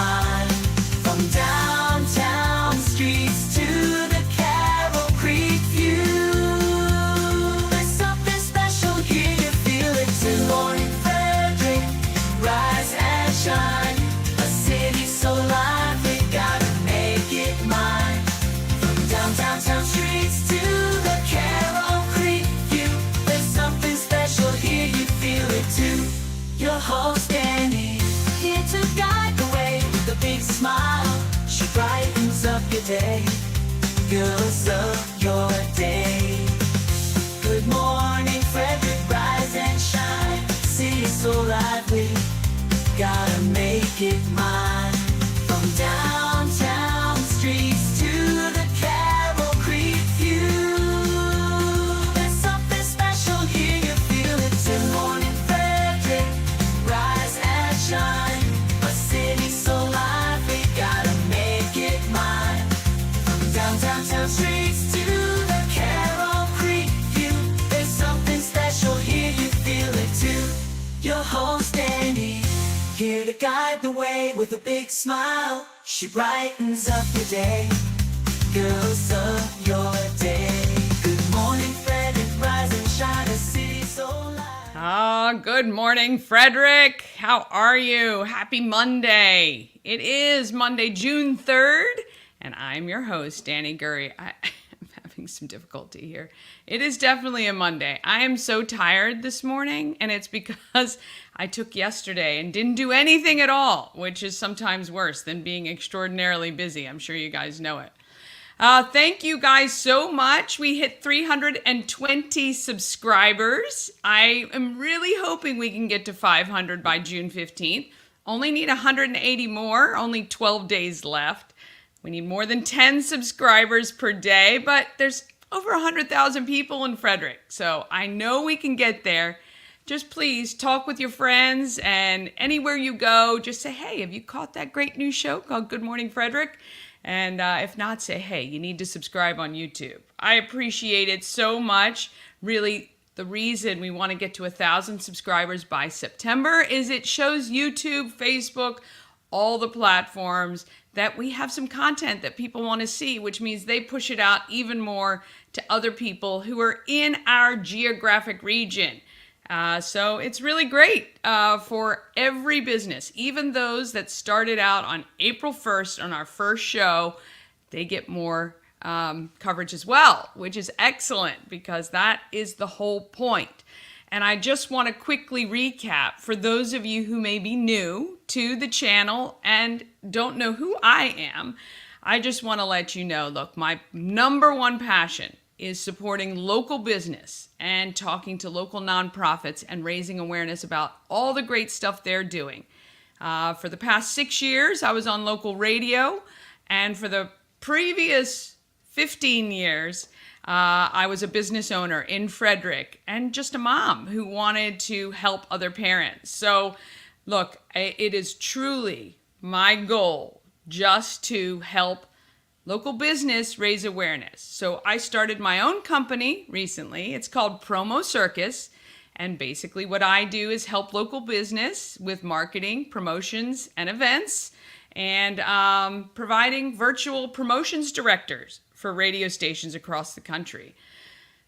mine. From downtown streets to the Carroll Creek view, there's something special here, you feel it too. Morning Frederick, rise and shine. A city so lively, gotta make it mine. From downtown streets to the Carroll Creek view, there's something special here, you feel it too. Your host Annie, here to guide the way with a big smile. She brightens up your day, girls of your day. Good morning Frederick, rise and shine. City so lively, gotta make it mine. From downtown streets to the Carroll Creek view, there's something special here, you feel it too. Morning Frederick, rise and shine. A city so lively, gotta make it mine. From downtown streets to the Carroll Creek view, there's something special here, you feel it too. Your host Annie, here to guide the way with a big smile. She brightens up your day, girls of your day. Good morning Frederick, rise and shine. A city so light. Good morning, Frederick. How are you? Happy Monday. It is Monday, June 3rd, and I'm your host, Danny Gurry. I'm having some difficulty here. It is definitely a Monday. I am so tired this morning, and it's because I took yesterday and didn't do anything at all, which is sometimes worse than being extraordinarily busy. I'm sure you guys know it. Thank you guys so much. We hit 320 subscribers. I am really hoping we can get to 500 by June 15th. Only need 180 more, only 12 days left. We need more than 10 subscribers per day, but there's over 100,000 people in Frederick, so I know we can get there. Just please talk with your friends, and anywhere you go, just say, hey, have you caught that great new show called Good Morning Frederick? And if not, say, hey, you need to subscribe on YouTube. I appreciate it so much. Really, the reason we want to get to 1,000 subscribers by September is it shows YouTube, Facebook, all the platforms that we have some content that people want to see, which means they push it out even more to other people who are in our geographic region. So it's really great for every business, even those that started out on April 1st on our first show, they get more coverage as well, which is excellent because that is the whole point. And I just want to quickly recap for those of you who may be new to the channel and don't know who I am. I just want to let you know, look, my number one passion is supporting local business and talking to local nonprofits and raising awareness about all the great stuff they're doing. For the past 6 years, I was on local radio, and for the previous 15 years, I was a business owner in Frederick and just a mom who wanted to help other parents. So, look, it is truly my goal just to help local business raise awareness. So I started my own company recently. It's called Promo Circus. And basically what I do is help local business with marketing, promotions, and events, and providing virtual promotions directors for radio stations across the country.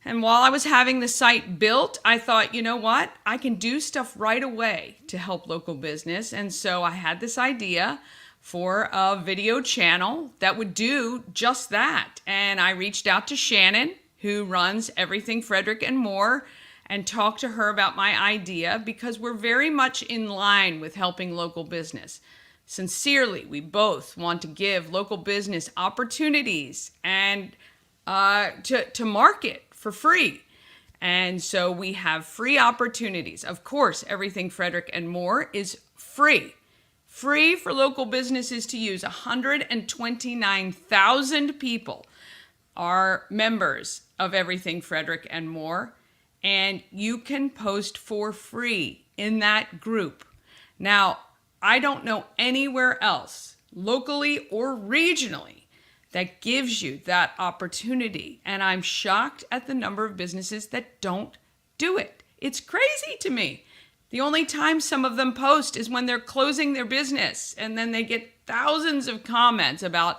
And while I was having the site built, I thought, you know what? I can do stuff right away to help local business. And so I had this idea for a video channel that would do just that. And I reached out to Shannon, who runs Everything Frederick and More, and talked to her about my idea because we're very much in line with helping local business. Sincerely, we both want to give local business opportunities and to market for free. And so we have free opportunities. Of course, Everything Frederick and More is free. Free for local businesses to use. 129,000 people are members of Everything Frederick and More, and you can post for free in that group. Now, I don't know anywhere else, locally or regionally, that gives you that opportunity, and I'm shocked at the number of businesses that don't do it. It's crazy to me. The only time some of them post is when they're closing their business, and then they get thousands of comments about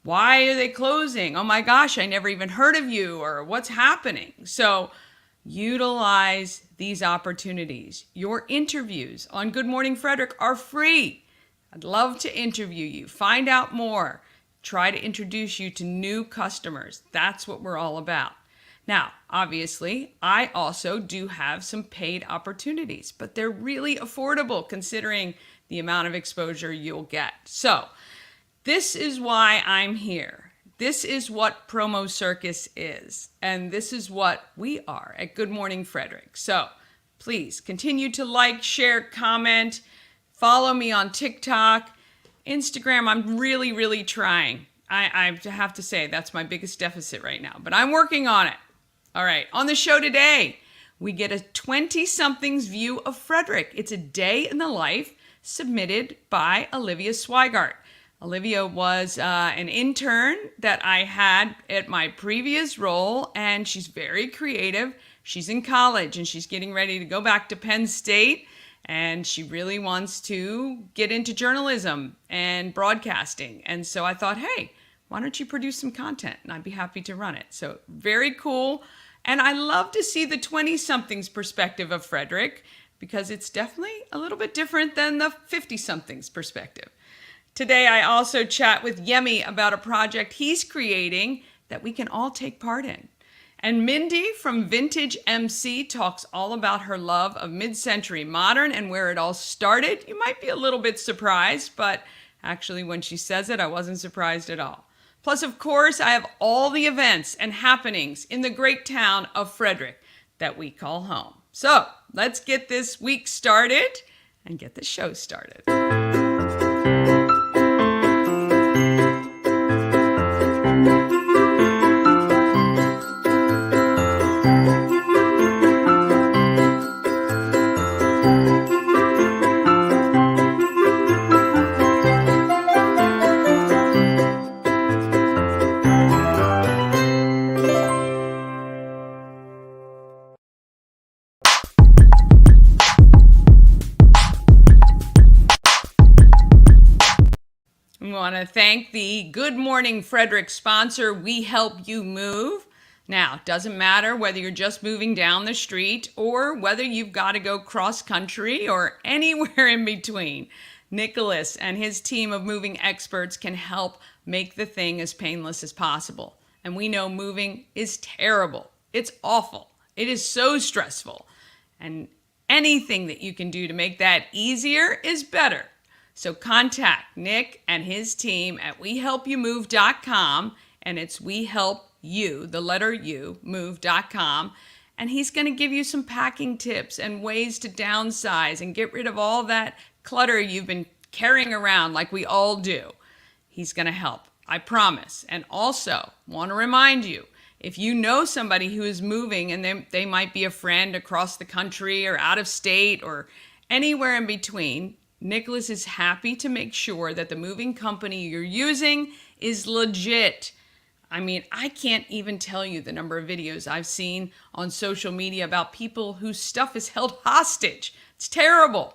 why are they closing? Oh my gosh, I never even heard of you, or what's happening? So utilize these opportunities. Your interviews on Good Morning Frederick are free. I'd love to interview you. Find out more. Try to introduce you to new customers. That's what we're all about. Now, obviously, I also do have some paid opportunities, but they're really affordable considering the amount of exposure you'll get. So this is why I'm here. This is what Promo Circus is, and this is what we are at Good Morning Frederick. So please continue to like, share, comment, follow me on TikTok, Instagram. I'm really trying. I have to say that's my biggest deficit right now, but I'm working on it. All right, on the show today, we get a 20-something's view of Frederick. It's a day in the life submitted by Olivia Sweigart. Olivia was an intern that I had at my previous role, and she's very creative. She's in college, and she's getting ready to go back to Penn State, and she really wants to get into journalism and broadcasting. And so I thought, hey, why don't you produce some content? And I'd be happy to run it. So very cool. And I love to see the 20-somethings perspective of Frederick because it's definitely a little bit different than the 50-somethings perspective. Today, I also chat with Yemi about a project he's creating that we can all take part in. And Minday from Vintage MC talks all about her love of mid-century modern and where it all started. You might be a little bit surprised, but actually when she says it, I wasn't surprised at all. Plus, of course, I have all the events and happenings in the great town of Frederick that we call home. So let's get this week started and get the show started. We want to thank the Good Morning Frederick sponsor, We Help You Move. Now, it doesn't matter whether you're just moving down the street or whether you've got to go cross country or anywhere in between. Nicholas and his team of moving experts can help make the thing as painless as possible. And we know moving is terrible. It's awful. It is so stressful. And anything that you can do to make that easier is better. So contact Nick and his team at wehelpyoumove.com, and it's wehelpyou, the letter U, move.com, and he's going to give you some packing tips and ways to downsize and get rid of all that clutter you've been carrying around like we all do. He's going to help, I promise. And also, want to remind you, if you know somebody who is moving and they might be a friend across the country or out of state or anywhere in between, Nicholas is happy to make sure that the moving company you're using is legit. I mean, I can't even tell you the number of videos I've seen on social media about people whose stuff is held hostage. It's terrible.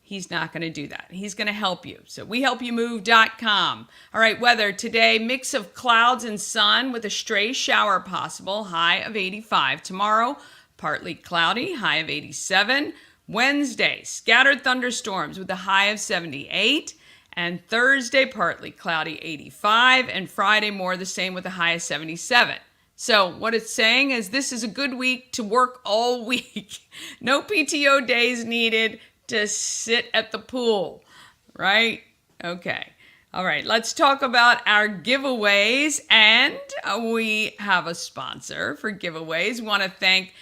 He's not going to do that. He's going to help you. So wehelpyoumove.com. All right, weather today, mix of clouds and sun with a stray shower possible, high of 85. Tomorrow, partly cloudy, high of 87. Wednesday, scattered thunderstorms with a high of 78. And Thursday, partly cloudy, 85. And Friday, more the same with a high of 77. So what it's saying is this is a good week to work all week. No PTO days needed to sit at the pool, right? Okay. All right, let's talk about our giveaways. And we have a sponsor for giveaways. We want to thank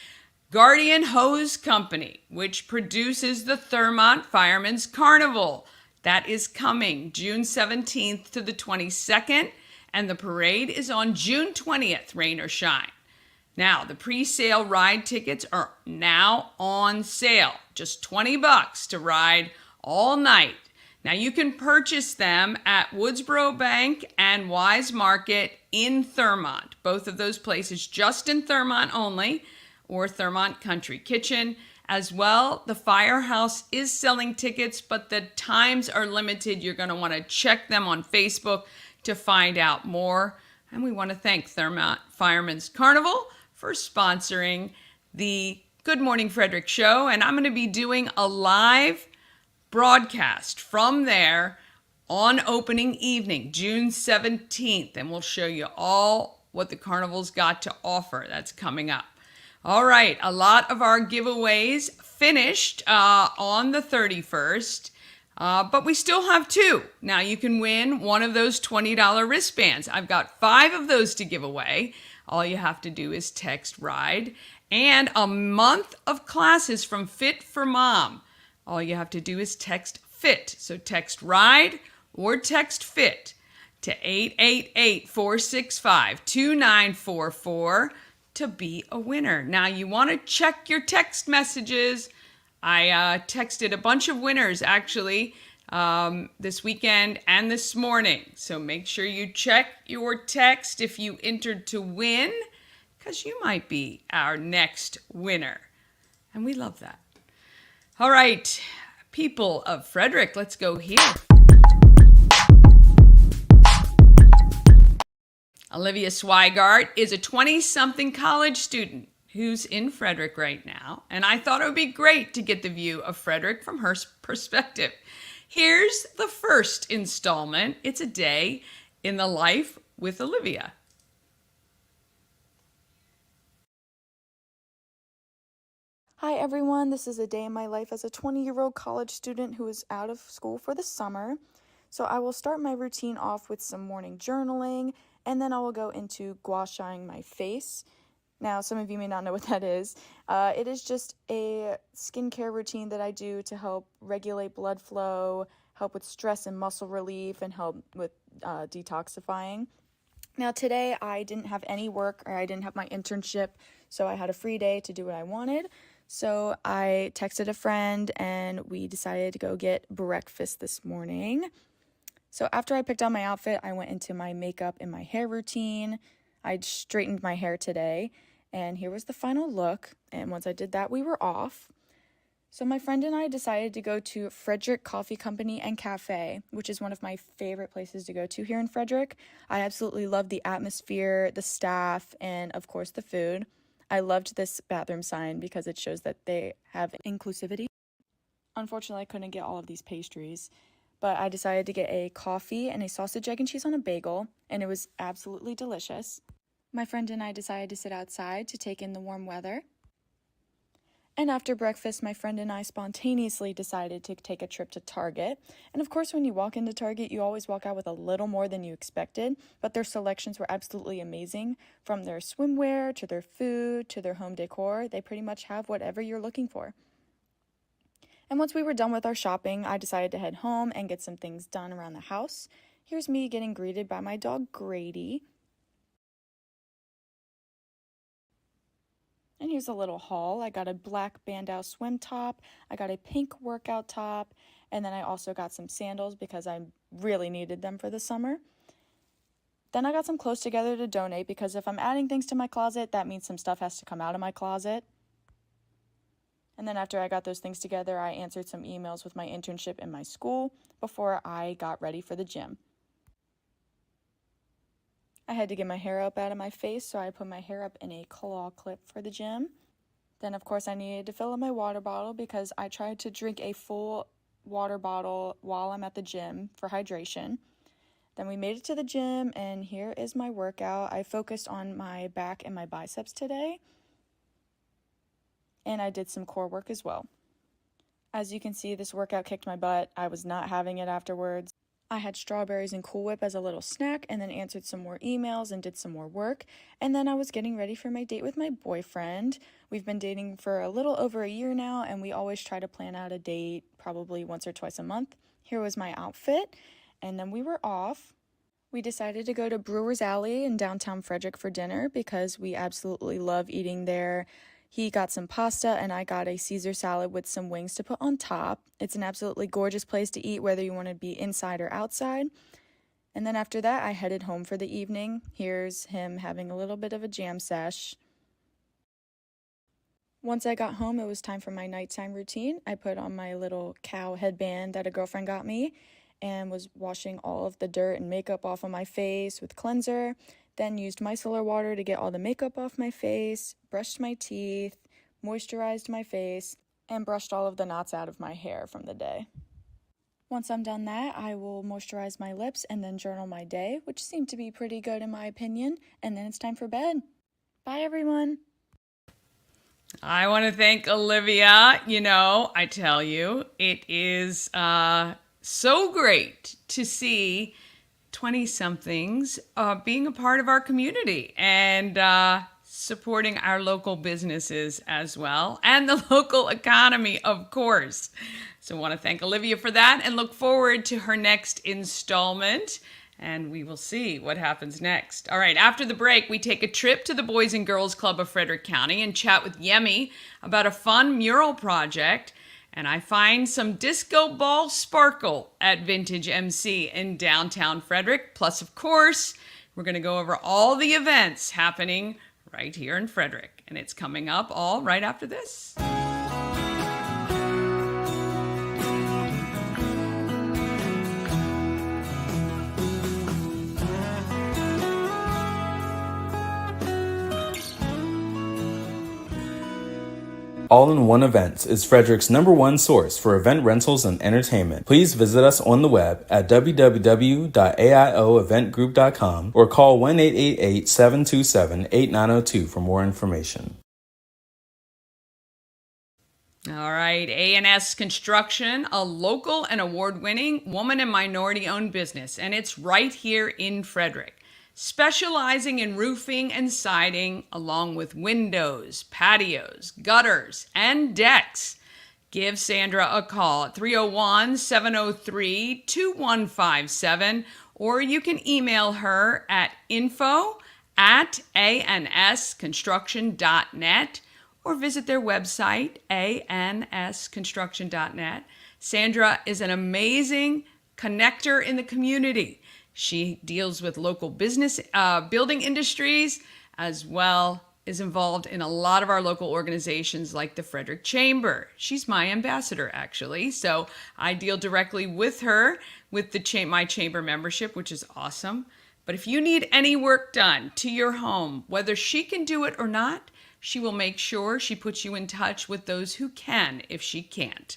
Guardian Hose Company, which produces the Thurmont Fireman's Carnival. That is coming June 17th to the 22nd, and the parade is on June 20th, rain or shine. Now, the pre-sale ride tickets are now on sale. Just $20 to ride all night. Now, you can purchase them at Woodsboro Bank and Wise Market in Thurmont. Both of those places just in Thurmont only, or Thurmont Country Kitchen. As well, the Firehouse is selling tickets, but the times are limited. You're going to want to check them on Facebook to find out more. And we want to thank Thurmont Firemen's Carnival for sponsoring the Good Morning Frederick show. And I'm going to be doing a live broadcast from there on opening evening, June 17th. And we'll show you all what the carnival's got to offer. That's coming up. All right, a lot of our giveaways finished on the 31st, but we still have 2. Now you can win one of those $20 wristbands. I've got 5 of those to give away. All you have to do is text RIDE, and a month of classes from Fit for Mom. All you have to do is text FIT. So text RIDE or text FIT to 888-465-2944. to be a winner. Now you want to check your text messages. I texted a bunch of winners actually this weekend and this morning. So make sure you check your text if you entered to win, because you might be our next winner. And we love that. All right, people of Frederick, let's go here. Olivia Sweigart is a 20-something college student who's in Frederick right now, and I thought it would be great to get the view of Frederick from her perspective. Here's the first installment. It's a day in the life with Olivia. Hi everyone, this is a day in my life as a 20-year-old college student who is out of school for the summer. So I will start my routine off with some morning journaling, and then I will go into gua shaing my face. Now, some of you may not know what that is. It is just a skincare routine that I do to help regulate blood flow, help with stress and muscle relief, and help with detoxifying. Now, today I didn't have any work, or I didn't have my internship, so I had a free day to do what I wanted. So I texted a friend, and we decided to go get breakfast this morning. So after I picked out my outfit, I went into my makeup and my hair routine. I straightened my hair today, and here was the final look. And once I did that, we were off. So my friend and I decided to go to Frederick Coffee Company and Cafe, which is one of my favorite places to go to here in Frederick. I absolutely love the atmosphere, the staff, and of course the food. I loved this bathroom sign because it shows that they have inclusivity. Unfortunately, I couldn't get all of these pastries, but I decided to get a coffee and a sausage, egg, and cheese on a bagel, and it was absolutely delicious. My friend and I decided to sit outside to take in the warm weather. And after breakfast, my friend and I spontaneously decided to take a trip to Target. And of course, when you walk into Target, you always walk out with a little more than you expected, but their selections were absolutely amazing. From their swimwear, to their food, to their home decor, they pretty much have whatever you're looking for. And once we were done with our shopping, I decided to head home and get some things done around the house. Here's me getting greeted by my dog, Grady. And here's a little haul. I got a black bandeau swim top, I got a pink workout top, and then I also got some sandals because I really needed them for the summer. Then I got some clothes together to donate because if I'm adding things to my closet, that means some stuff has to come out of my closet. And then after I got those things together, I answered some emails with my internship in my school before I got ready for the gym. I had to get my hair up out of my face, so I put my hair up in a claw clip for the gym. Then, of course, I needed to fill up my water bottle because I tried to drink a full water bottle while I'm at the gym for hydration. Then we made it to the gym, and here is my workout. I focused on my back and my biceps today, and I did some core work as well. As you can see, this workout kicked my butt. I was not having it afterwards. I had strawberries and Cool Whip as a little snack, and then answered some more emails and did some more work. And then I was getting ready for my date with my boyfriend. We've been dating for a little over a year now, and we always try to plan out a date probably once or twice a month. Here was my outfit, and then we were off. We decided to go to Brewer's Alley in downtown Frederick for dinner because we absolutely love eating there. He got some pasta and I got a Caesar salad with some wings to put on top. It's an absolutely gorgeous place to eat whether you want to be inside or outside. And then after that, I headed home for the evening. Here's him having a little bit of a jam sesh. Once I got home, it was time for my nighttime routine. I put on my little cow headband that a girlfriend got me and was washing all of the dirt and makeup off of my face with cleanser, then used micellar water to get all the makeup off my face, brushed my teeth, moisturized my face, and brushed all of the knots out of my hair from the day. Once I'm done that, I will moisturize my lips and then journal my day, which seemed to be pretty good in my opinion, and then it's time for bed. Bye, everyone. I want to thank Olivia. I tell you, it is so great to see 20-somethings being a part of our community and supporting our local businesses as well, and the local economy, of course. So I want to thank Olivia for that and look forward to her next installment. And we will see what happens next. All right, after the break, we take a trip to the Boys and Girls Club of Frederick County and chat with Yemi about a fun mural project. And I find some disco ball sparkle at Vintage MC in downtown Frederick. Plus, of course, we're going to go over all the events happening right here in Frederick. And it's coming up all right after this. All-in-One Events is Frederick's #1 source for event rentals and entertainment. Please visit us on the web at www.aioeventgroup.com or call 1-888-727-8902 for more information. All right, A&S Construction, a local and award-winning woman and minority-owned business, and it's right here in Frederick. Specializing in roofing and siding, along with windows, patios, gutters, and decks. Give Sandra a call at 301-703-2157, or you can email her at info@ansconstruction.net, or visit their website, ansconstruction.net. Sandra is an amazing connector in the community. She deals with local business, building industries, as well as involved in a lot of our local organizations like the Frederick Chamber. She's my ambassador, actually. So I deal directly with her with my chamber membership, which is awesome. But if you need any work done to your home, whether she can do it or not, she will make sure she puts you in touch with those who can if she can't.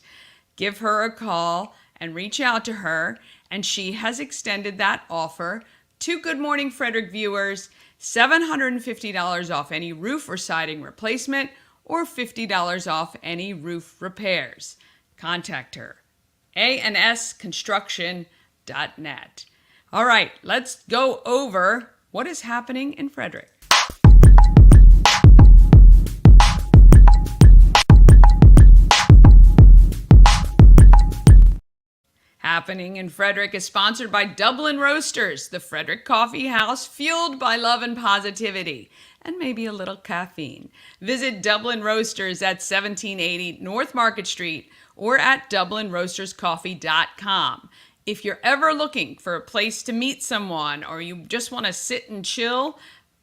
Give her a call and reach out to her. And she has extended that offer to Good Morning Frederick viewers, $750 off any roof or siding replacement, or $50 off any roof repairs. Contact her, ansconstruction.net. All right, let's go over what is happening in Frederick. Happening in Frederick is sponsored by Dublin Roasters, the Frederick Coffee House, fueled by love and positivity, and maybe a little caffeine. Visit Dublin Roasters at 1780 North Market Street or at dublinroasterscoffee.com. If you're ever looking for a place to meet someone or you just want to sit and chill,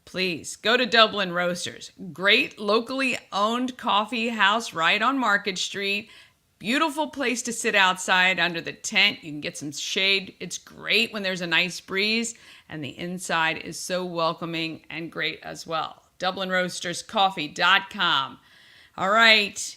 please go to Dublin Roasters. Great locally owned coffee house right on Market Street. Beautiful place to sit outside under the tent. You can get some shade. It's great when there's a nice breeze, and the inside is so welcoming and great as well. DublinRoastersCoffee.com. All right.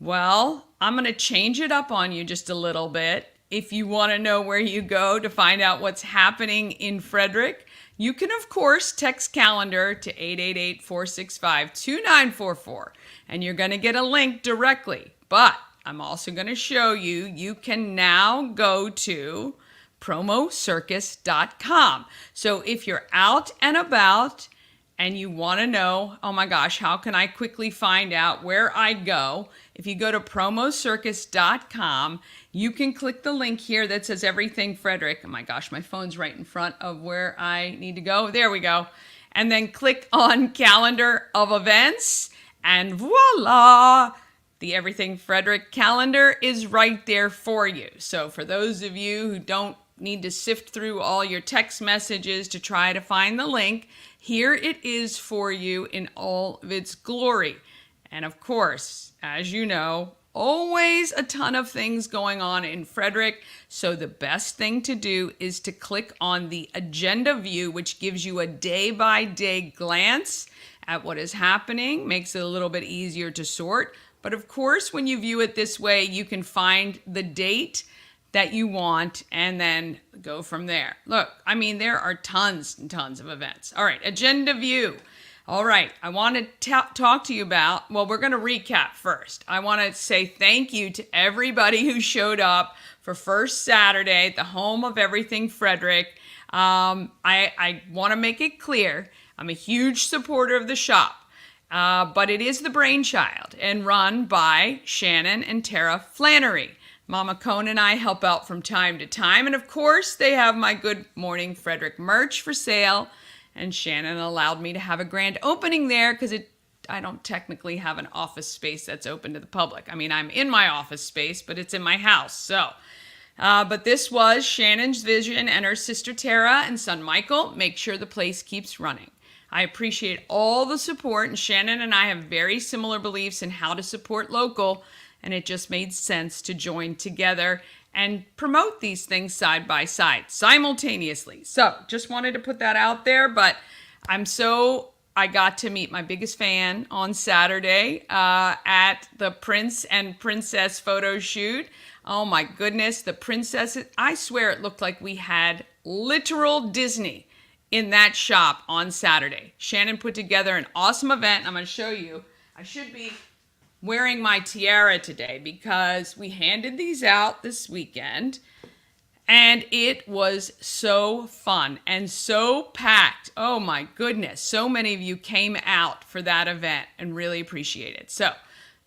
Well, I'm going to change it up on you just a little bit. If you want to know where you go to find out what's happening in Frederick, you can, of course, text calendar to 888-465-2944, and you're going to get a link directly. But I'm also going to show you can now go to promocircus.com. So if you're out and about and you want to know, oh my gosh, how can I quickly find out where I go? If you go to promocircus.com, you can click the link here that says Everything Frederick. Oh my gosh, my phone's right in front of where I need to go. There we go. And then click on Calendar of Events, and voila! The Everything Frederick calendar is right there for you. So for those of you who don't need to sift through all your text messages to try to find the link, here it is for you in all of its glory. And of course, as you know, always a ton of things going on in Frederick. So the best thing to do is to click on the agenda view, which gives you a day-by-day glance at what is happening, makes it a little bit easier to sort. But of course, when you view it this way, you can find the date that you want and then go from there. Look, I mean, there are tons and tons of events. All right, agenda view. All right, I want to talk to you about, well, we're going to recap first. I want to say thank you to everybody who showed up for First Saturday at the home of everything Frederick. I want to make it clear, I'm a huge supporter of the shop, but it is the brainchild and run by Shannon and Tara Flannery. Mama Cone and I help out from time to time, and of course, they have my Good Morning Frederick merch for sale. And Shannon allowed me to have a grand opening there because I don't technically have an office space that's open to the public. I mean, I'm in my office space, but it's in my house. So, but this was Shannon's vision, and her sister Tara and son Michael make sure the place keeps running. I appreciate all the support, and Shannon and I have very similar beliefs in how to support local, and it just made sense to join together and promote these things side by side, simultaneously. So just wanted to put that out there, but I got to meet my biggest fan on Saturday at the Prince and Princess photo shoot. Oh my goodness, the princesses, I swear it looked like we had literal Disney in that shop on Saturday. Shannon put together an awesome event. I'm gonna show you. I should be wearing my tiara today because we handed these out this weekend and it was so fun and so packed. Oh my goodness. So many of you came out for that event and really appreciate it. So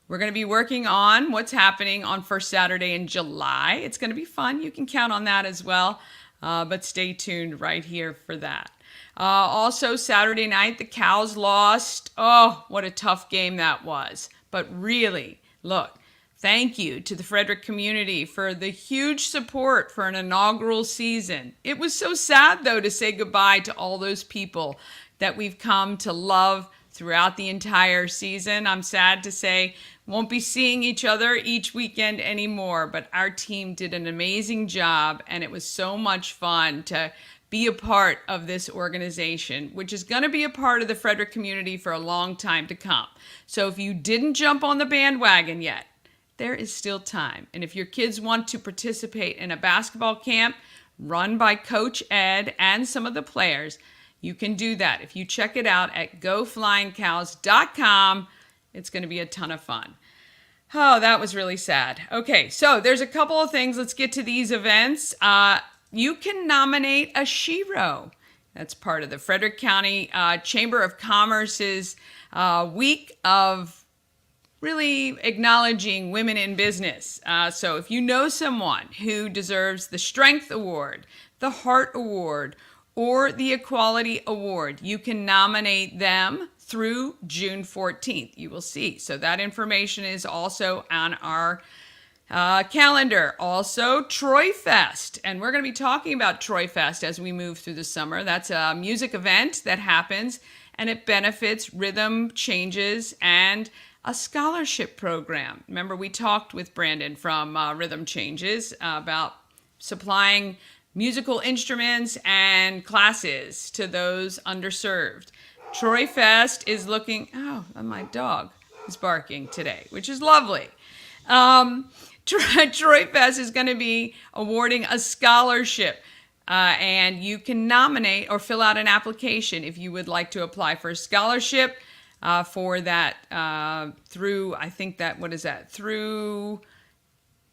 we're going to be working on what's happening on First Saturday in July. It's going to be fun. You can count on that as well. But stay tuned right here for that. Also, Saturday night, the Cows lost. Oh, what a tough game that was. But really, look, thank you to the Frederick community for the huge support for an inaugural season. It was so sad, though, to say goodbye to all those people that we've come to love throughout the entire season. I'm sad to say won't be seeing each other each weekend anymore, but our team did an amazing job, and it was so much fun to be a part of this organization, which is going to be a part of the Frederick community for a long time to come. So if you didn't jump on the bandwagon yet, there is still time. And if your kids want to participate in a basketball camp run by Coach Ed and some of the players, you can do that. If you check it out at goflyingcows.com, it's going to be a ton of fun. Oh, that was really sad. Okay, so there's a couple of things. Let's get to these events. You can nominate a shero. That's part of the Frederick County Chamber of Commerce's week of really acknowledging women in business. So if you know someone who deserves the Strength Award, the Heart Award, or the Equality Award, you can nominate them through June 14th. You will see. So that information is also on our calendar. Also, Troy Fest. And we're going to be talking about Troy Fest as we move through the summer. That's a music event that happens, and it benefits Rhythm Changes and a scholarship program. Remember, we talked with Brandon from Rhythm Changes about supplying musical instruments and classes to those underserved. Troy Fest is looking, oh, my dog is barking today, which is lovely. Troy Fest is going to be awarding a scholarship, and you can nominate or fill out an application if you would like to apply for a scholarship for that through, I think that, what is that, through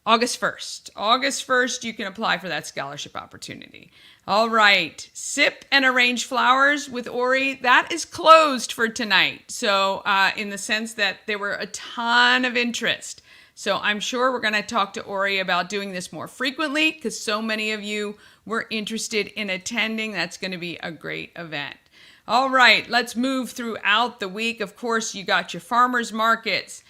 August 1st. August 1st, you can apply for that scholarship opportunity. All right, Sip and Arrange Flowers with Ori, that is closed for tonight. So in the sense that there were a ton of interest. So I'm sure we're going to talk to Ori about doing this more frequently because so many of you were interested in attending. That's going to be a great event. All right, let's move throughout the week. Of course, you got your farmers markets.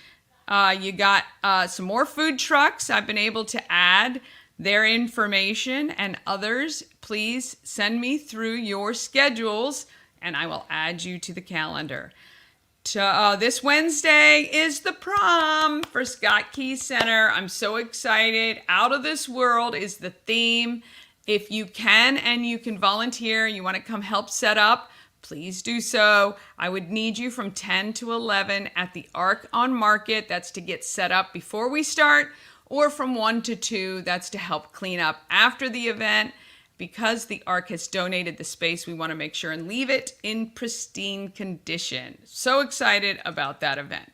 You got some more food trucks. I've been able to add their information, and others, please send me through your schedules and I will add you to the calendar. This Wednesday is the prom for Scott Key Center. I'm so excited. Out of this world is the theme. If you can and you can volunteer, you want to come help set up, please do so. I would need you from 10 to 11 at the Arc on Market. That's to get set up before we start, or from 1 to 2. That's to help clean up after the event. Because the Arc has donated the space, we want to make sure and leave it in pristine condition. So excited about that event.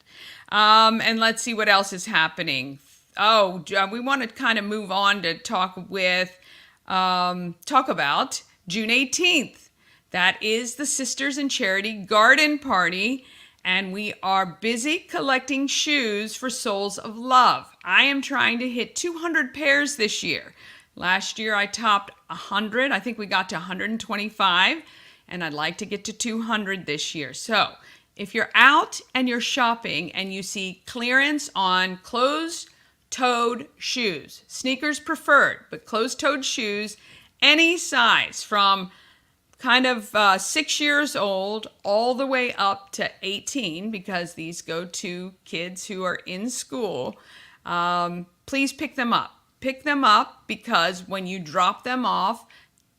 And let's see what else is happening. We want to kind of move on to talk about June 18th. That is the Sisters in Charity Garden Party, and we are busy collecting shoes for Souls of Love. I am trying to hit 200 pairs this year. Last year I topped 100. I think we got to 125, and I'd like to get to 200 this year. So if you're out and you're shopping and you see clearance on closed-toed shoes, sneakers preferred, but closed-toed shoes, any size from kind of 6 years old all the way up to 18, because these go to kids who are in school, please pick them up. Pick them up because when you drop them off,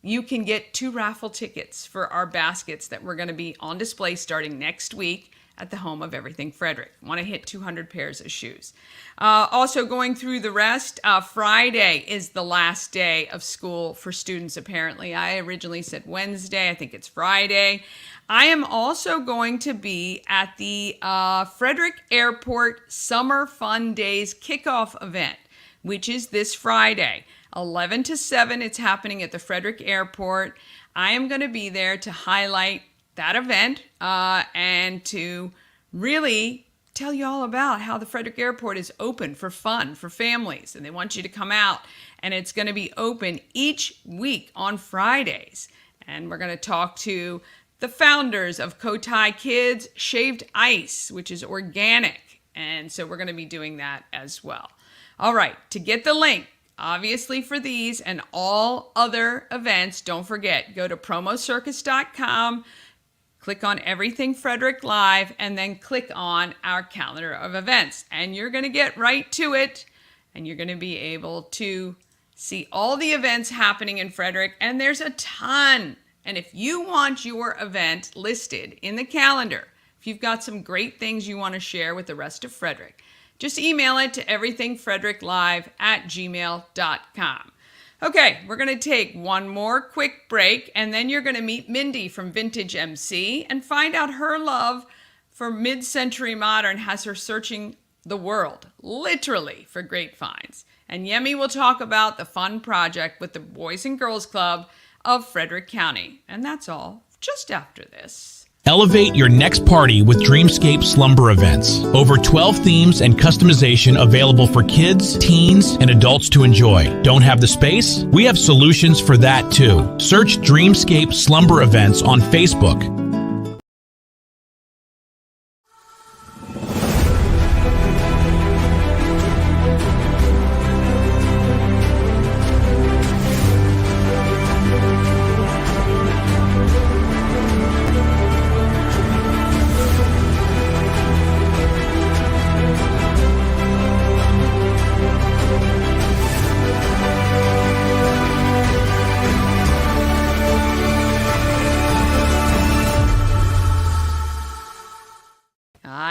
you can get 2 raffle tickets for our baskets that we're going to be on display starting next week at the home of Everything Frederick. Want to hit 200 pairs of shoes. Also going through the rest, Friday is the last day of school for students apparently. I originally said Wednesday. I think it's Friday. I am also going to be at the Frederick Airport Summer Fun Days kickoff event, which is this Friday, 11 to 7. It's happening at the Frederick Airport. I am going to be there to highlight that event and to really tell you all about how the Frederick Airport is open for fun for families. And they want you to come out, and it's going to be open each week on Fridays. And we're going to talk to the founders of Cotai Kids Shaved Ice, which is organic. And so we're going to be doing that as well. All right, to get the link, obviously for these and all other events, don't forget, go to promocircus.com, click on Everything Frederick Live, and then click on our calendar of events. And you're going to get right to it, and you're going to be able to see all the events happening in Frederick, and there's a ton. And if you want your event listed in the calendar, if you've got some great things you want to share with the rest of Frederick, just email it to everythingfredericklive@gmail.com. Okay, we're going to take one more quick break, and then you're going to meet Minday from Vintage MC and find out her love for mid-century modern has her searching the world, literally, for great finds. And Yemi will talk about the fun project with the Boys and Girls Club of Frederick County. And that's all just after this. Elevate your next party with Dreamscape Slumber Events. Over 12 themes and customization available for kids, teens, and adults to enjoy. Don't have the space? We have solutions for that too. Search Dreamscape Slumber Events on Facebook.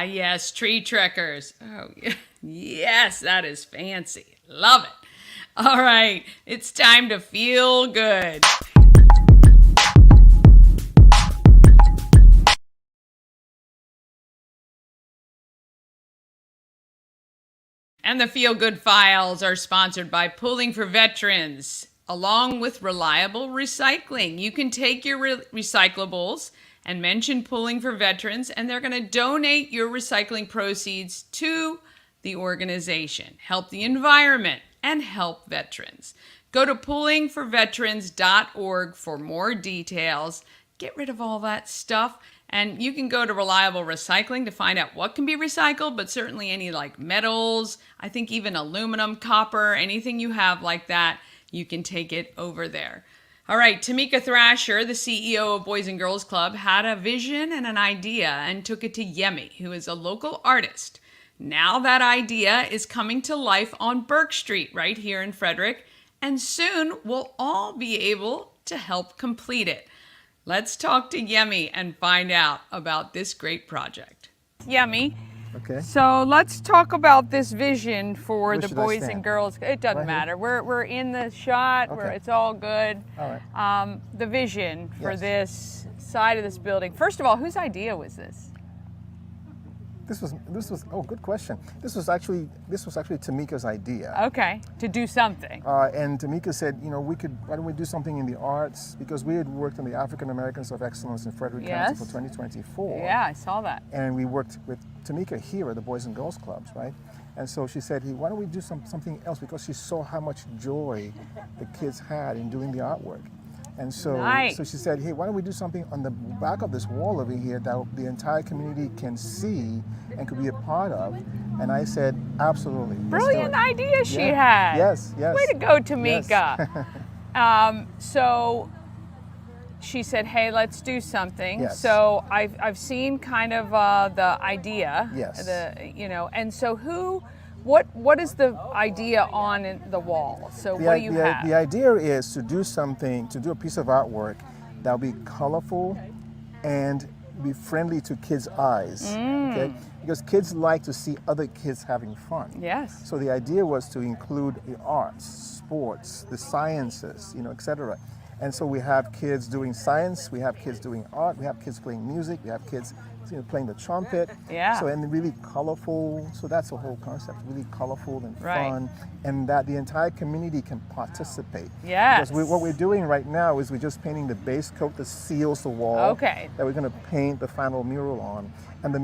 Yes, tree trekkers. Oh, yeah. Yes, that is fancy. Love it. All right, it's time to feel good. And the Feel Good Files are sponsored by Pooling for Veterans, along with Reliable Recycling. You can take your recyclables and mention Pooling for Veterans, and they're going to donate your recycling proceeds to the organization. Help the environment and help veterans. Go to poolingforveterans.org for more details. Get rid of all that stuff. And you can go to Reliable Recycling to find out what can be recycled, but certainly any like metals, I think even aluminum, copper, anything you have like that, you can take it over there. All right, Tamika Thrasher, the CEO of Boys and Girls Club, had a vision and an idea and took it to Yemi, who is a local artist. Now that idea is coming to life on Burke Street right here in Frederick, and soon we'll all be able to help complete it. Let's talk to Yemi and find out about this great project. Yemi, Okay. so let's talk about this vision for Where the should I Boys stand? and Girls. It doesn't Right here? matter. We're in the shot. Okay. It's all good. All right. The vision for Yes. this side of this building. First of all, whose idea was this? This was oh, good question. This was actually Tamika's idea. Okay, to do something. And Tamika said, why don't we do something in the arts? Because we had worked on the African Americans of Excellence in Frederick County Yes. for 2024. Yeah, I saw that. And we worked with Tamika here at the Boys and Girls Clubs, right? And so she said, hey, why don't we do something else? Because she saw how much joy the kids had in doing the artwork. And so, Nice. so she said, hey, why don't we do something on the back of this wall over here that the entire community can see and could be a part of? And I said, absolutely. let's do Brilliant it." idea she Yeah. had. Yes, yes. Way to go, Tamika. Yes. So she said, hey, let's do something. Yes. So I've seen kind of the idea. Yes. And so what is the idea on the wall? So what do you have? The idea is to do a piece of artwork that will be colorful and be friendly to kids' eyes. Okay? Because kids like to see other kids having fun. Yes. So the idea was to include the arts, sports, the sciences, etc. And so we have kids doing science, we have kids doing art, we have kids playing music, we have kids playing the trumpet. Yeah. So and really colorful. So that's the whole concept. Really colorful and Right. fun, and that the entire community can participate. Yes. Because what we're doing right now is we're just painting the base coat that seals the wall. Okay. That we're going to paint the final mural on, and the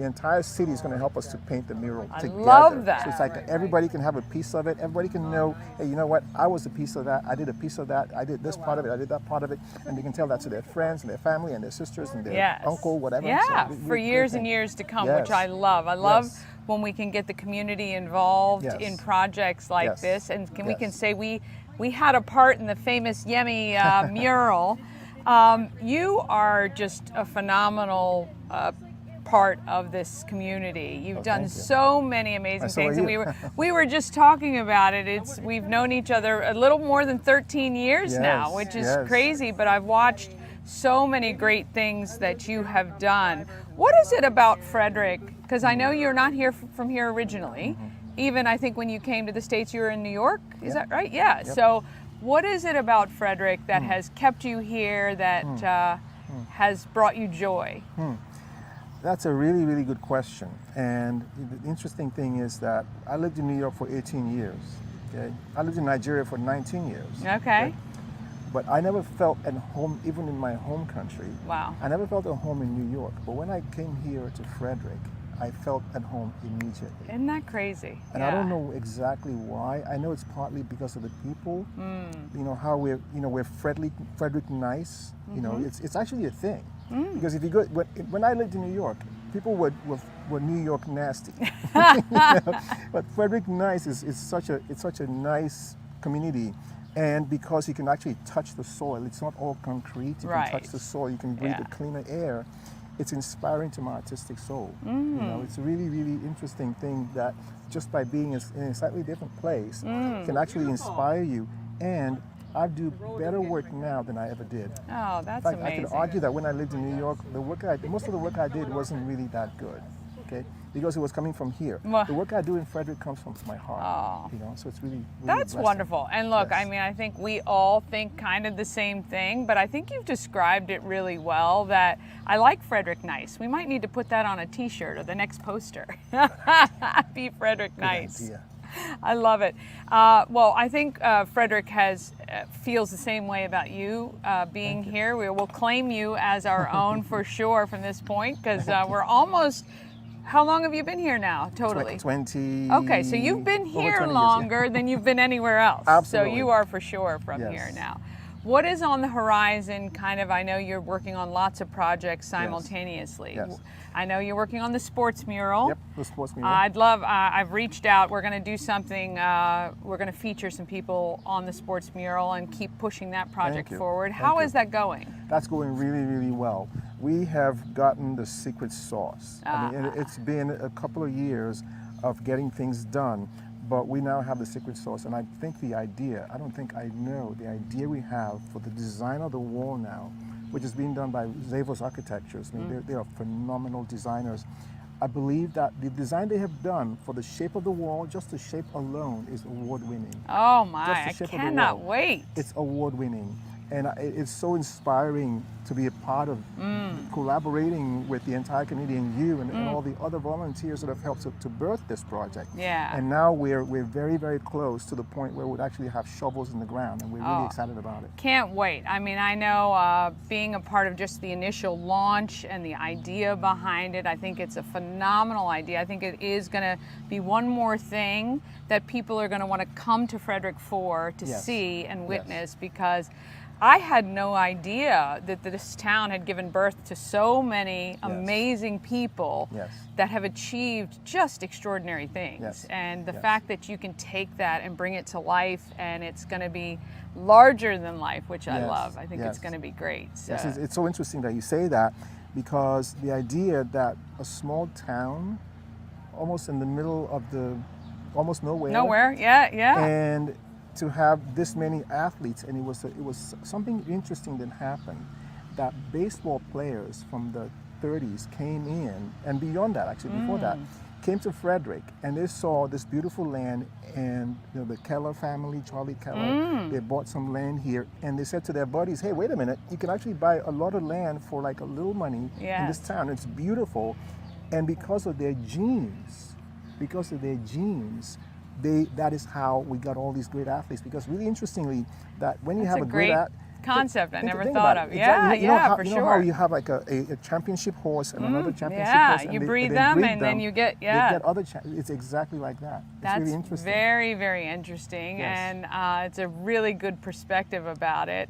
entire city is going to help us to paint the mural I together. love that. So it's like everybody can have a piece of it. Everybody can know, hey, you know what? I was a piece of that. I did a piece of that. I did this part of it. I did that part of it, and they can tell that to their friends and their family and their sisters and their Yes. uncle, whatever. Yeah, So for years and years to come, which Yes. I love. I love Yes. when we can get the community involved Yes. in projects like Yes. this, and we can Yes. say we had a part in the famous Yemi mural. You are just a phenomenal part of this community. You've done thank you. so many amazing so are things, and you. we were just talking about it. We've known each other a little more than 13 years Yes, now, which is yes. crazy, but I've watched so many great things that you have done. What is it about Frederick? Because I know you're not here from here originally. Even I think when you came to the States, you were in New York. Is that right? Yeah. So what is it about Frederick that has kept you here, that has brought you joy? That's a really, really good question. And the interesting thing is that I lived in New York for 18 years. Okay? I lived in Nigeria for 19 years. Okay. But I never felt at home, even in my home country. Wow. I never felt at home in New York. But when I came here to Frederick, I felt at home immediately. Isn't that crazy? And I don't know exactly why. I know it's partly because of the people. How we're Frederick nice. It's actually a thing. Because if you go, when I lived in New York, people were New York nasty. But Frederick nice is such a nice community. And because you can actually touch the soil, it's not all concrete. You Right. can touch the soil. You can breathe the cleaner air. It's inspiring to my artistic soul. It's a really, really interesting thing that just by being in a slightly different place can actually inspire you. And I do better work now than I ever did. Oh, that's In fact, amazing. I could argue that when I lived in New York, most of the work I did wasn't really that good. Okay, because it was coming from here. Well- The work I do in Frederick comes from my heart. So it's really, really That's blessing. wonderful. And look, Yes. I mean, I think we all think kind of the same thing, but I think you've described it really well, that I like Frederick nice. We might need to put that on a t-shirt or the next poster. Be Frederick nice. idea. I love it. Well, I think Frederick feels the same way about you being here. We will claim you as our own for sure from this point, because we're almost. How long have you been here now, totally? 20. Okay, so you've been over here 20 years, longer than you've been anywhere else. Absolutely. So you are for sure from Yes. here now. What is on the horizon? Kind of, I know you're working on lots of projects simultaneously. Yes. I know you're working on the sports mural. Yep, the sports mural. I've reached out. We're going to do something. We're going to feature some people on the sports mural and keep pushing that project forward. How is that going? That's going really, really well. We have gotten the secret sauce. I mean, it's been a couple of years of getting things done, but we now have the secret sauce. And I think the idea, I don't think I know, the idea we have for the design of the wall now, which is being done by Zavos Architectures. I mean, they are phenomenal designers. I believe that the design they have done for the shape of the wall, just the shape alone, is award-winning. Oh my, I Just the shape of the cannot wall. wait. It's award-winning. And it's so inspiring to be a part of collaborating with the entire community and you and all the other volunteers that have helped to birth this project. Yeah. And now we're very, very close to the point where we'd actually have shovels in the ground, and we're really excited about it. Can't wait. I mean, I know being a part of just the initial launch and the idea behind it, I think it's a phenomenal idea. I think it is going to be one more thing that people are going to want to come to Frederick for to see and witness, because I had no idea that this town had given birth to so many amazing people that have achieved just extraordinary things. And the fact that you can take that and bring it to life, and it's going to be larger than life, which I love. I think it's going to be great. So. Yes, it's so interesting that you say that, because the idea that a small town, almost in the middle of almost nowhere. And to have this many athletes, and it was something interesting that happened, that baseball players from the 30s came in, and beyond that, actually before that, came to Frederick, and they saw this beautiful land, and the Keller family, Charlie Keller, they bought some land here, and they said to their buddies, hey, wait a minute, you can actually buy a lot of land for like a little money in this town. It's beautiful. And because of their genes, that is how we got all these great athletes. Because really interestingly, that when you have a great concept I never think thought about of. it. Yeah, Exactly. You know how, for you sure. know how you have like a championship horse and another championship horse, and you they breed breed them, them, and then you get they get other. It's exactly like that. That's really interesting. very, very interesting, and it's a really good perspective about it.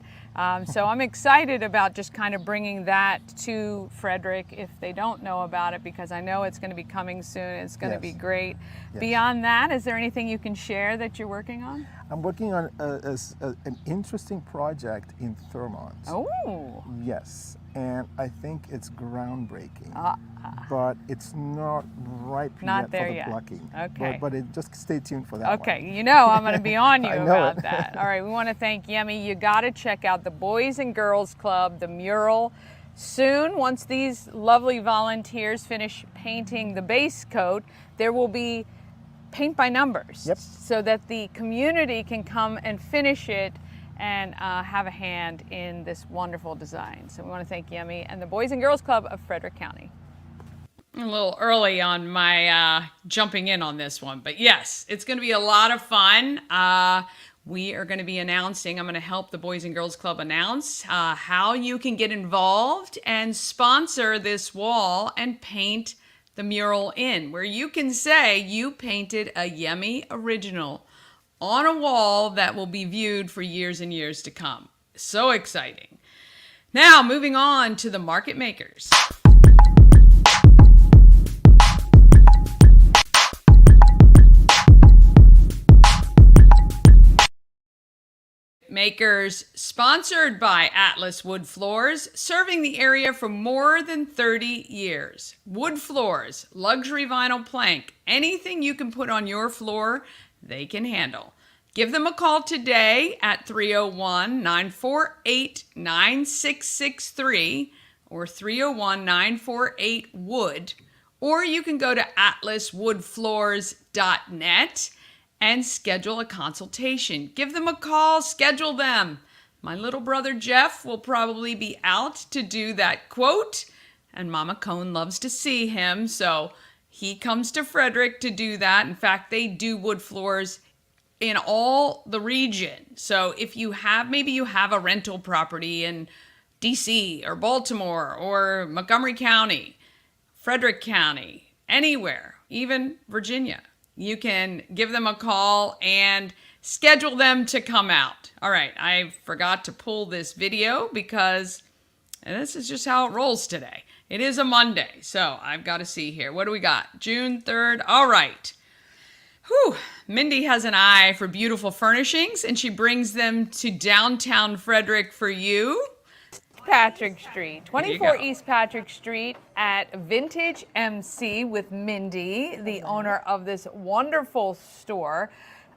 So I'm excited about just kind of bringing that to Frederick if they don't know about it, because I know it's going to be coming soon. It's going to be great. Beyond that, is there anything you can share that you're working on? I'm working on an interesting project in Thurmont. Oh. Yes, and I think it's groundbreaking, but it's not ripe yet for the plucking. Okay. But just stay tuned for that one. Okay, you know I'm going to be on you I know about it. that. All right, we want to thank Yemi. You got to check out the Boys and Girls Club, the mural. Soon, once these lovely volunteers finish painting the base coat, there will be paint by numbers, so that the community can come and finish it and have a hand in this wonderful design. So we want to thank Yemi and the Boys and Girls Club of Frederick County. A little early on my jumping in on this one, but yes, it's going to be a lot of fun. We are going to be announcing, I'm going to help the Boys and Girls Club announce how you can get involved and sponsor this wall and paint the mural in, where you can say you painted a Yemi original on a wall that will be viewed for years and years to come. So exciting. Now, moving on to the market makers. Makers sponsored by Atlas Wood Floors, serving the area for more than 30 years. Wood floors, luxury vinyl plank, anything you can put on your floor, they can handle. Give them a call today at 301-948-9663 or 301-948-WOOD, or you can go to atlaswoodfloors.net and schedule a consultation. Give them a call, schedule them. My little brother Jeff will probably be out to do that quote, and Mama Cone loves to see him, so he comes to Frederick to do that. In fact, they do wood floors in all the region. So if you have, maybe you have a rental property in DC or Baltimore or Montgomery County, Frederick County, anywhere, even Virginia, you can give them a call and schedule them to come out. All right, I forgot to pull this video because this is just how it rolls today. It is a Monday, so I've got to see here. What do we got? June 3rd. All right. Whew. Mindy has an eye for beautiful furnishings, and she brings them to downtown Frederick for you. Patrick Street, There you 24 go. East Patrick Street at Vintage MC with Mindy, the owner of this wonderful store.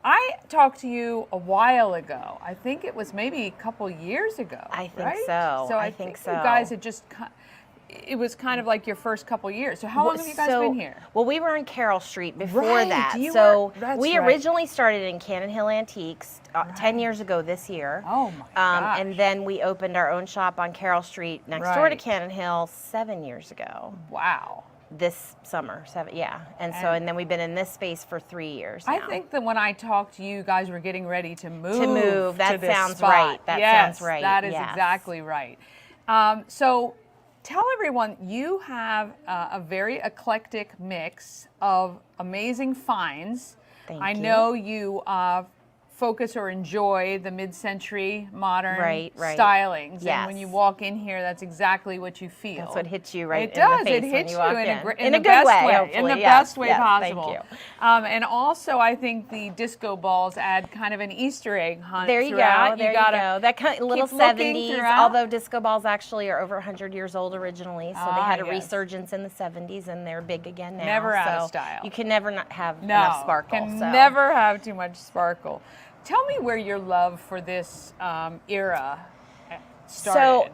I talked to you a while ago. I think it was maybe a couple years ago. I think right? so. So I think so. You guys had just, it was kind of like your first couple years. So how long have you guys been here? Well, we were on Carroll Street before Right, that. you So were- that's we right. originally started in Cannon Hill Antiques 10 years ago this year. Oh my gosh. And then we opened our own shop on Carroll Street next door to Right. Cannon Hill 7 years ago. Wow. This summer, yeah. And then we've been in this space for 3 years now. I think that when I talked to you, guys were getting ready to move. That to this sounds spot. right. That Yes, sounds right. That is Yes. exactly right. So tell everyone you have a very eclectic mix of amazing finds. Thank I you. know you focus or enjoy the mid-century modern Right. stylings. And when Yes. you walk in here, that's exactly what you feel. That's what hits you right It in does. the face It when hits you walk in in. in a the good best way, way, hopefully. in the Yes, best way yes, possible. Thank you. And also, I think the disco balls add kind of an Easter egg hunt. There you throughout. go. There you gotta go. That kind of little keep looking 70s. throughout. Although disco balls actually are over 100 years old originally, so they had a yes. resurgence in the 70s, and they're big again now. Never out of so style. You can never not have No, enough sparkle. can so. never have too much sparkle. Tell me where your love for this era started.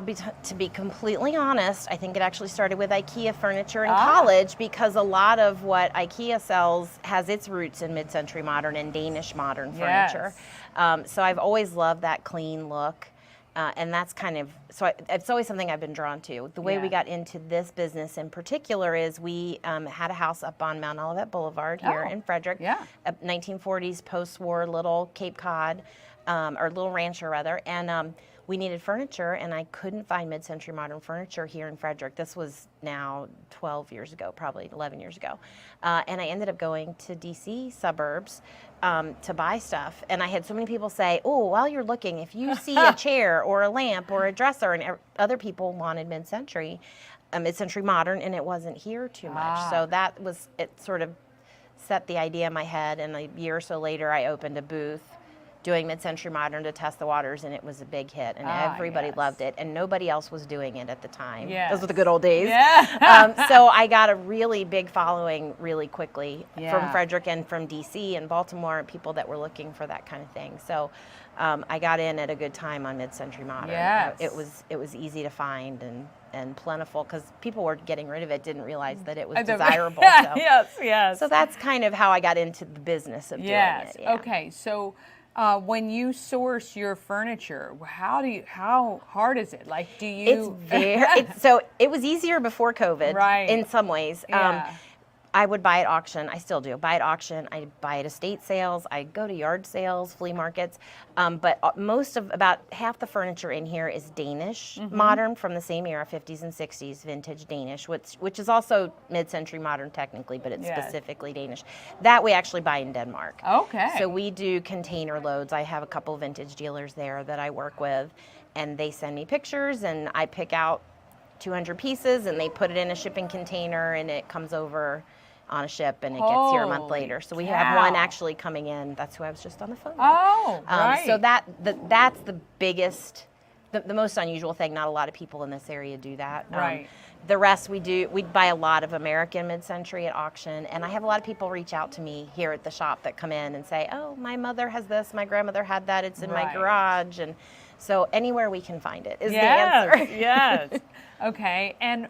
So to be completely honest, I think it actually started with IKEA furniture in college, because a lot of what IKEA sells has its roots in mid-century modern and Danish modern furniture. So I've always loved that clean look. And that's kind of, it's always something I've been drawn to. The way we got into this business in particular is we had a house up on Mount Olivet Boulevard here in Frederick. Yeah. A 1940s post-war little Cape Cod, or little rancher rather, and we needed furniture, and I couldn't find mid-century modern furniture here in Frederick. This was now 12 years ago, probably 11 years ago. And I ended up going to DC suburbs to buy stuff. And I had so many people say, oh, while you're looking, if you see a chair or a lamp or a dresser, and other people wanted mid-century modern, and it wasn't here too much. So that was, it sort of set the idea in my head, and a year or so later I opened a booth doing mid-century modern to test the waters, and it was a big hit, and everybody loved it, and nobody else was doing it at the time. Those were the good old days. So I got a really big following really quickly from Frederick and from DC and Baltimore, and people that were looking for that kind of thing. So I got in at a good time on mid-century modern. It was easy to find and plentiful, because people were getting rid of it, didn't realize that it was desirable. So. Yes. So that's kind of how I got into the business of doing it. Yeah. Okay. So when you source your furniture, how hard is it? Like, do you? So it was easier before COVID, Right. in some ways. Yeah. I would buy at auction. I still do. Buy at auction. I buy at estate sales. I go to yard sales, flea markets. But about half the furniture in here is Danish modern, from the same era, 50s and 60s, vintage Danish, which is also mid-century modern technically, but it's specifically Danish. That we actually buy in Denmark. Okay. So we do container loads. I have a couple vintage dealers there that I work with, and they send me pictures, and I pick out 200 pieces, and they put it in a shipping container, and it comes over on a ship, and it gets here a month later. So we have one actually coming in. That's who I was just on the phone with. Right. So that's the biggest, the most unusual thing. Not a lot of people in this area do that. Right. The rest we buy a lot of American mid-century at auction, and I have a lot of people reach out to me here at the shop that come in and say, oh, my mother has this, my grandmother had that, it's in my garage. And so anywhere we can find it is the answer. Yes. Okay. And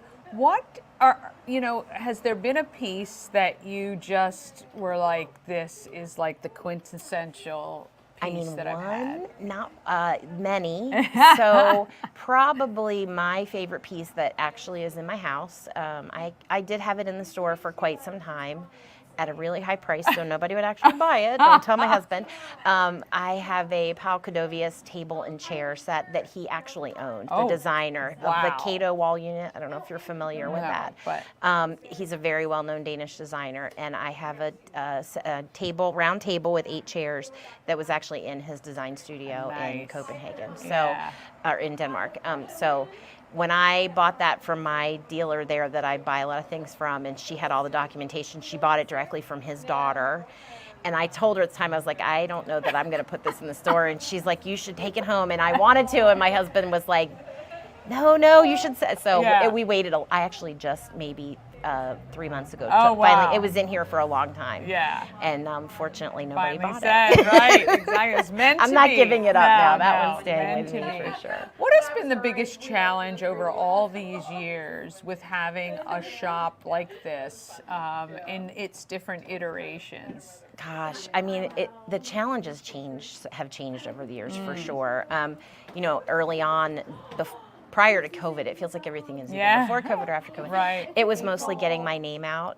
has there been a piece that you just were like, this is like the quintessential piece that I've had? Not many. So probably my favorite piece that actually is in my house. I did have it in the store for quite some time, at a really high price, so nobody would actually buy it. Don't tell my husband. I have a Paul Cadovius table and chair set that he actually owned, the designer of the Cato wall unit. I don't know if you're familiar with that. But he's a very well-known Danish designer, and I have a table, round table with 8 chairs that was actually in his design studio in Copenhagen, or in Denmark. So when I bought that from my dealer there that I buy a lot of things from, and she had all the documentation, she bought it directly from his daughter. And I told her at the time, I was like, I don't know that I'm going to put this in the store. And she's like, you should take it home. And I wanted to. And my husband was like, no, you should. So we waited. I actually just maybe 3 months ago. Finally, it was in here for a long time. Yeah. And fortunately, nobody bought it. Right, exactly. It's meant to be. I'm not giving it up now. That one's staying with me for sure. What has been the biggest challenge over all these years with having a shop like this in its different iterations? Gosh, I mean, the challenges have changed over the years for sure. Early on, prior to COVID, it feels like everything is either before COVID or after COVID. Right. It was mostly getting my name out.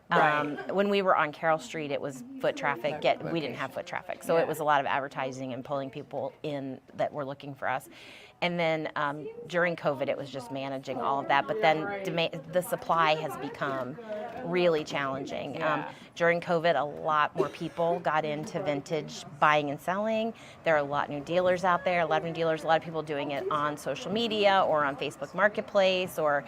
When we were on Carroll Street, it was foot traffic. We didn't have foot traffic, so it was a lot of advertising and pulling people in that were looking for us. And then during COVID, it was just managing all of that. But then the supply has become really challenging. During COVID, a lot more people got into vintage buying and selling. There are a lot of new dealers out there, a lot of people doing it on social media or on Facebook Marketplace, or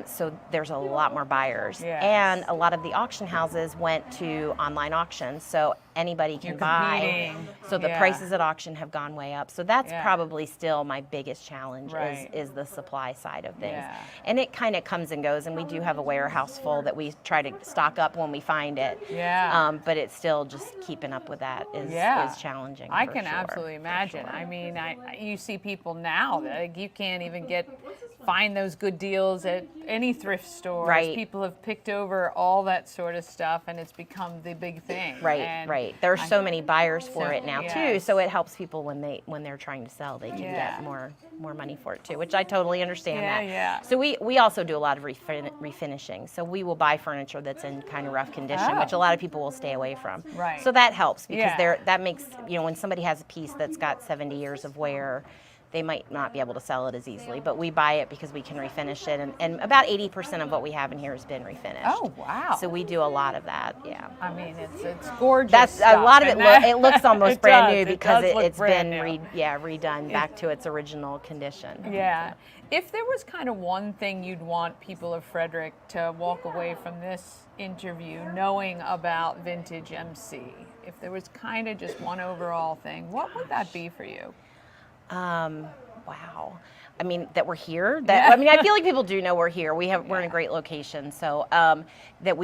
so there's a lot more buyers. Yes. And a lot of the auction houses went to online auctions, so anybody can buy. So the prices at auction have gone way up. So that's probably still my biggest challenge is the supply side of things. Yeah. And it kind of comes and goes, and we do have a warehouse full that we try to stock up when we find it. Yeah. But it's still just keeping up with that is challenging. I can absolutely imagine. Sure. I mean, you see people now that you can't even find those good deals at any thrift store. Right. People have picked over all that sort of stuff, and it's become the big thing. Right. Right. There are so many buyers for it now too, so it helps people when they're trying to sell. They can get more money for it too, which I totally understand that. Yeah. So we also do a lot of refinishing. So we will buy furniture that's in kind of rough condition, which a lot of people will stay away from. Right. So that helps because that makes, when somebody has a piece that's got 70 years of wear, they might not be able to sell it as easily, but we buy it because we can refinish it, and about 80% of what we have in here has been refinished. Oh, wow. So we do a lot of that, I mean, it's gorgeous. That's stuff. A lot of it looks almost brand new because it's been redone back to its original condition. Yeah. If there was kind of one thing you'd want people of Frederick to walk away from this interview knowing about Vintage MC, if there was kind of just one overall thing, what would that be for you? Wow. I mean, that we're here. I mean, I feel like people do know we're here. We're in a great location. So that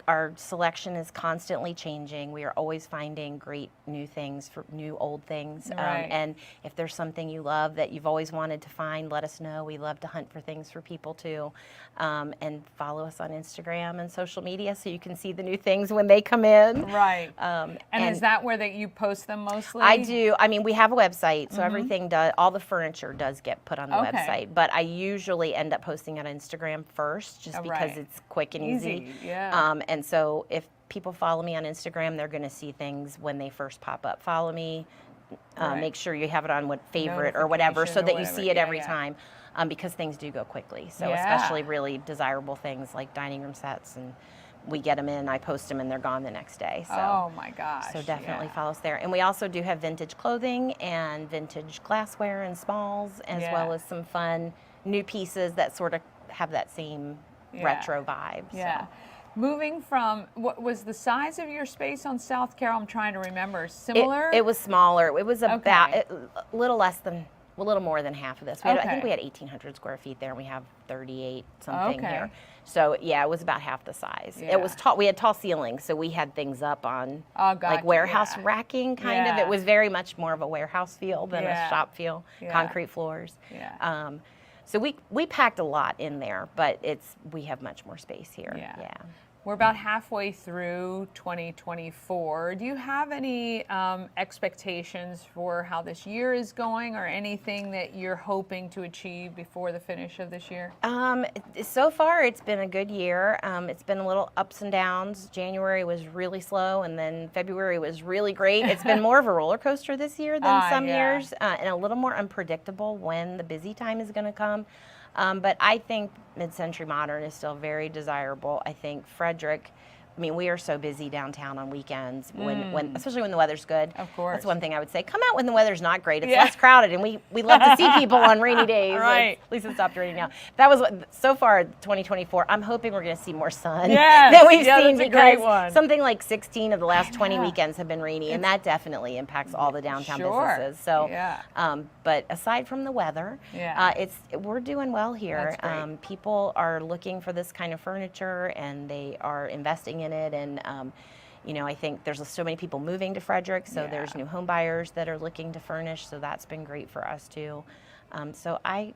our selection is constantly changing. We are always finding great new things, for new old things. And if there's something you love that you've always wanted to find, let us know. We love to hunt for things for people too. And follow us on Instagram and social media so you can see the new things when they come in. Right. And is that where you post them mostly? I do. I mean, we have a website, so everything all the furniture does get put on the website, but I usually end up posting on Instagram first just because it's quick and easy. Yeah. And so if people follow me on Instagram, they're going to see things when they first pop up. Follow me. Make sure you have it on favorite or whatever so that you see it every time. Because things do go quickly. So especially really desirable things like dining room sets, and we get them in, I post them, and they're gone the next day. So, oh my gosh. So definitely follow us there. And we also do have vintage clothing and vintage glassware and smalls, as well as some fun new pieces that sort of have that same retro vibe. Yeah. So. Moving from, what was the size of your space on South Carroll? I'm trying to remember. Similar? It was smaller. It was about a little more than half of this. I think we had 1,800 square feet there, and we have 38 something here. So it was about half the size. It was tall. We had tall ceilings, so we had things up on like warehouse racking kind of. It was very much more of a warehouse feel than a shop feel. Concrete floors. So we packed a lot in there, but we have much more space here. Yeah. We're about halfway through 2024. Do you have any expectations for how this year is going, or anything that you're hoping to achieve before the finish of this year? So far, it's been a good year. It's been a little ups and downs. January was really slow, and then February was really great. It's been more of a roller coaster this year than some years, and a little more unpredictable when the busy time is going to come. But I think Mid-Century Modern is still very desirable. I think Frederick, I mean, we are so busy downtown on weekends, especially when the weather's good. Of course. That's one thing I would say. Come out when the weather's not great. It's less crowded, and we love to see people on rainy days. Right. At least it stopped raining now. That was so far 2024. I'm hoping we're going to see more sun Yes. than we've Yeah, seen, that's a great because one. something like 16 of the last 20 weekends have been rainy, and that definitely impacts all the downtown businesses. So, but aside from the weather, we're doing well here. People are looking for this kind of furniture, and they are investing in it, and you know, I think there's so many people moving to Frederick, so there's new home buyers that are looking to furnish, so that's been great for us too. So I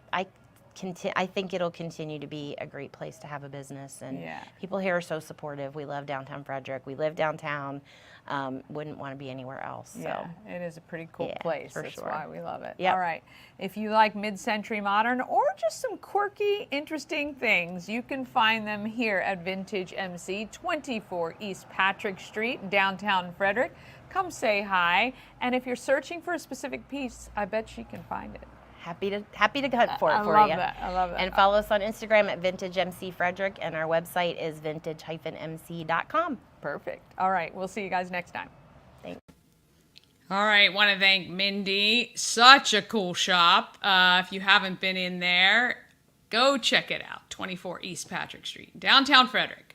think it'll continue to be a great place to have a business, and people here are so supportive. We love downtown Frederick. We live downtown. Wouldn't want to be anywhere else. So. Yeah, it is a pretty cool place. That's why we love it. Yep. All right. If you like Mid-Century Modern or just some quirky, interesting things, you can find them here at Vintage MC, 24 East Patrick Street, downtown Frederick. Come say hi. And if you're searching for a specific piece, I bet she can find it. Happy to hunt for it for you. I love that. And follow us on Instagram at Vintage MC Frederick, and our website is vintage-mc.com. Perfect. All right. We'll see you guys next time. Thanks. All right, want to thank Mindy. Such a cool shop. If you haven't been in there, go check it out. 24 East Patrick Street, downtown Frederick.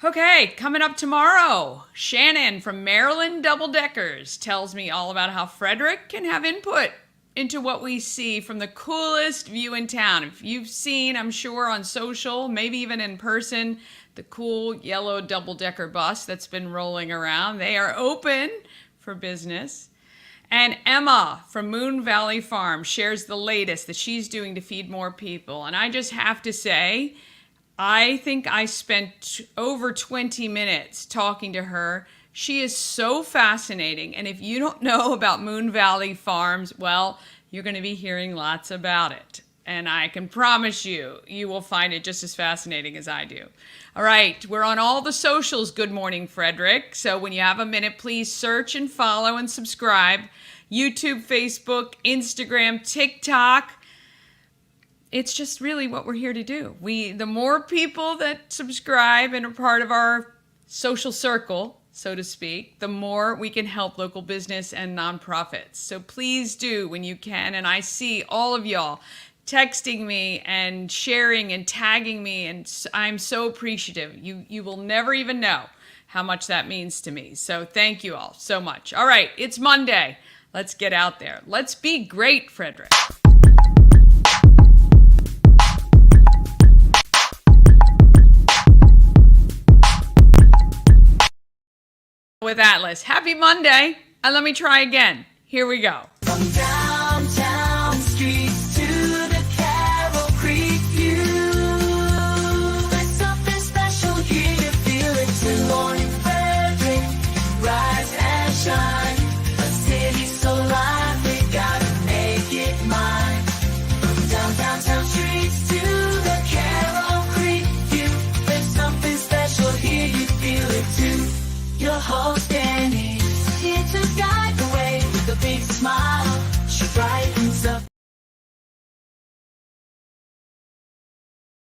Okay, coming up tomorrow, Shannon from Maryland Double Deckers tells me all about how Frederick can have input into what we see from the coolest view in town. If you've seen, I'm sure on social, maybe even in person, the cool yellow double-decker bus that's been rolling around. They are open for business. And Emma from Moon Valley Farm shares the latest that she's doing to feed more people. And I just have to say, I think I spent over 20 minutes talking to her. She is so fascinating. And if you don't know about Moon Valley Farms, well, you're going to be hearing lots about it. And I can promise you, you will find it just as fascinating as I do. All right, we're on all the socials, Good Morning Frederick. So when you have a minute, please search and follow and subscribe. YouTube, Facebook, Instagram, TikTok. It's just really what we're here to do. The more people that subscribe and are part of our social circle, so to speak, the more we can help local business and nonprofits. So please do when you can. And I see all of y'all texting me and sharing and tagging me, and I'm so appreciative. You will never even know how much that means to me. So thank you all so much. All right, it's Monday. Let's get out there. Let's be great, Frederick. With Atlas. Happy Monday. And let me try again. Here we go. From down